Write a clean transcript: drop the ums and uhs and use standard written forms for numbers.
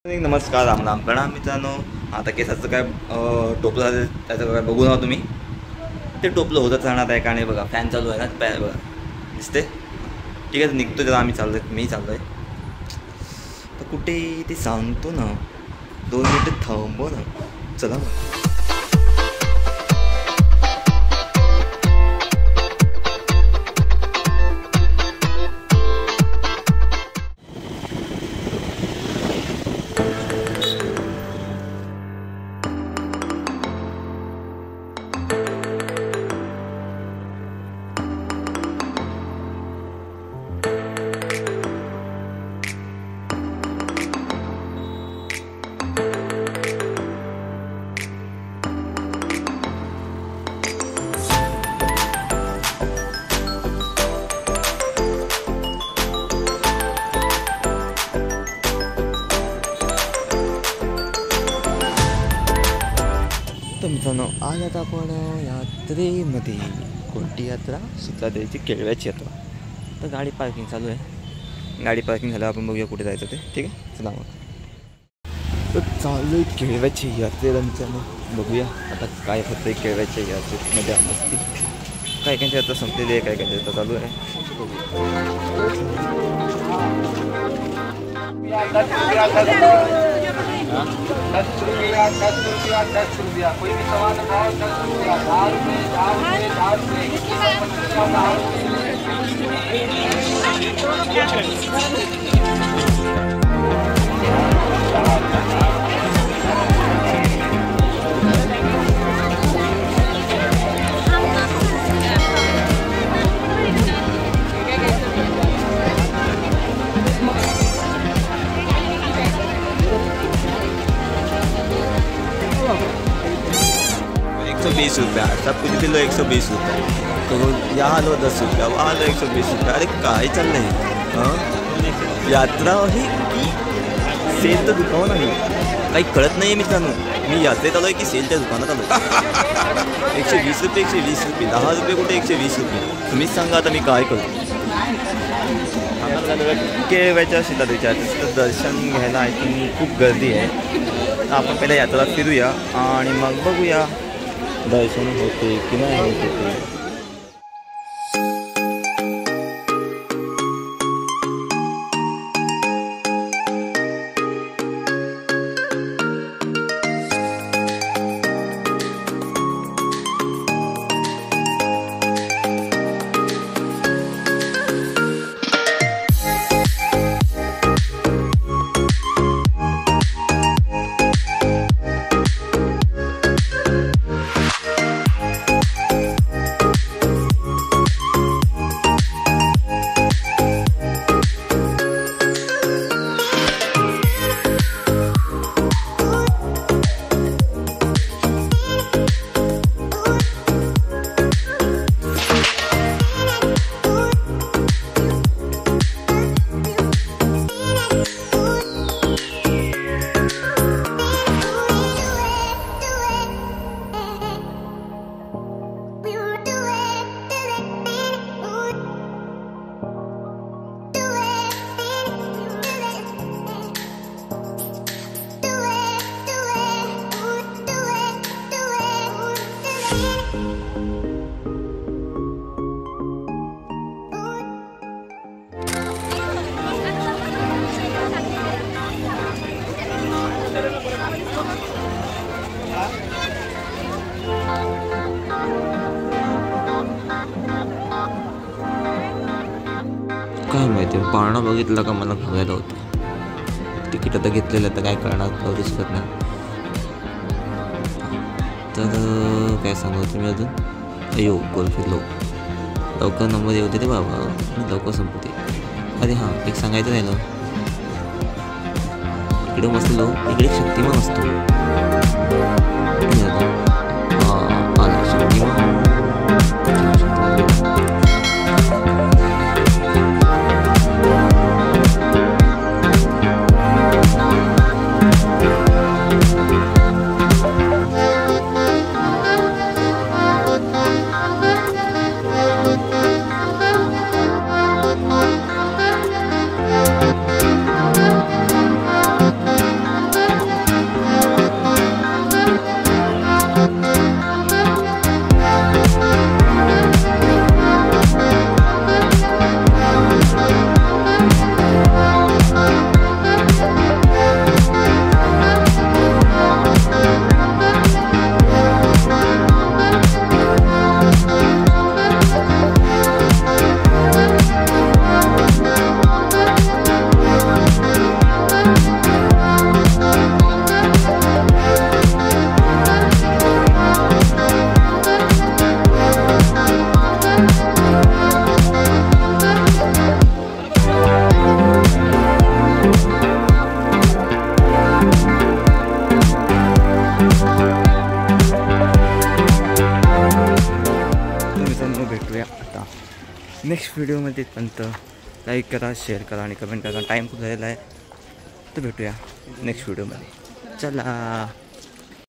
नमस्कार, राम राम, प्रणाम मित्रांनो. आता केसाचं काय टोपलं झालं त्याचं काय बघू ना तुम्ही. ते टोपलं होतच राहणार आहे. आणि बघा फॅन चालू आहे ना, बघा दिसते. ठीक आहे, निघतो जरा, आम्ही चाललो आहे, मी चाललो आहे. तर कुठे ते सांगतो ना, 2 मिनिटं थांबव ना. चला मग. मित्रांनो, आज आता आपण यात्रेमध्ये, कोणती यात्रा? शीतलादेवीची केळव्याची यात्रा. तर गाडी पार्किंग चालू आहे. गाडी पार्किंग झाल्यावर आपण बघूया कुठे जायचं ते. ठीक आहे, चला मग. तर चालू आहे केळव्याची यात्रेला मित्रांनो. बघूया आता काय होतं केळव्याच्या यात्रेमध्ये मस्ती. काही काहींची यात्रा संपलेली आहे, काही काहींची यात्रा चालू आहे. ₹10 कोई भी सामान उठाओ, ₹120 सब कुछ किलो 120 रुपये. तो यहाँ लो 10 रुपया, वहाँ लो 120 रुपया. अरे काय चाललंय? हां, यात्रा ही की सेल तर दुकान नाही. काही कळत नाही आहे मित्रांनो. मी यात्रेत आलो आहे की सेलच्या दुकानात आलो आहे. 120 रुपये, 120 रुपये, 10 रुपये कुठे 120 रुपये. तुम्हीच सांगा आता मी काय करू. केळव्याच्या शीतलादेवीच्या दर्शन घ्यायला आय थिंक खूप गर्दी आहे. आपण पहिल्या यात्रा फिरूया आणि मग बघूया दर्शन होते की नाही होते ते. काय माहिती, पाळणा बघितलं का मला बघायला होतं. तिकीट आता घेतलेलं तर काय कळणार, करूच करणार. तर काय सांगू तुम्ही अजून. अयो गोल फिरलो. लवकर नंबर येऊ दे रे बाबा, लवकर संपू दे. अरे हां, एक सांगायचं राहिलं. इकडे बसलो, इकडे शक्तिमान असतो. हां, आला शक्तिमान. नेक्स्ट व्हिडिओमध्ये पर्यंत लाईक करा, शेअर करा आणि कमेंट करा. टाईम खूप झालेला आहे, तर भेटूया नेक्स्ट व्हिडिओमध्ये. चला.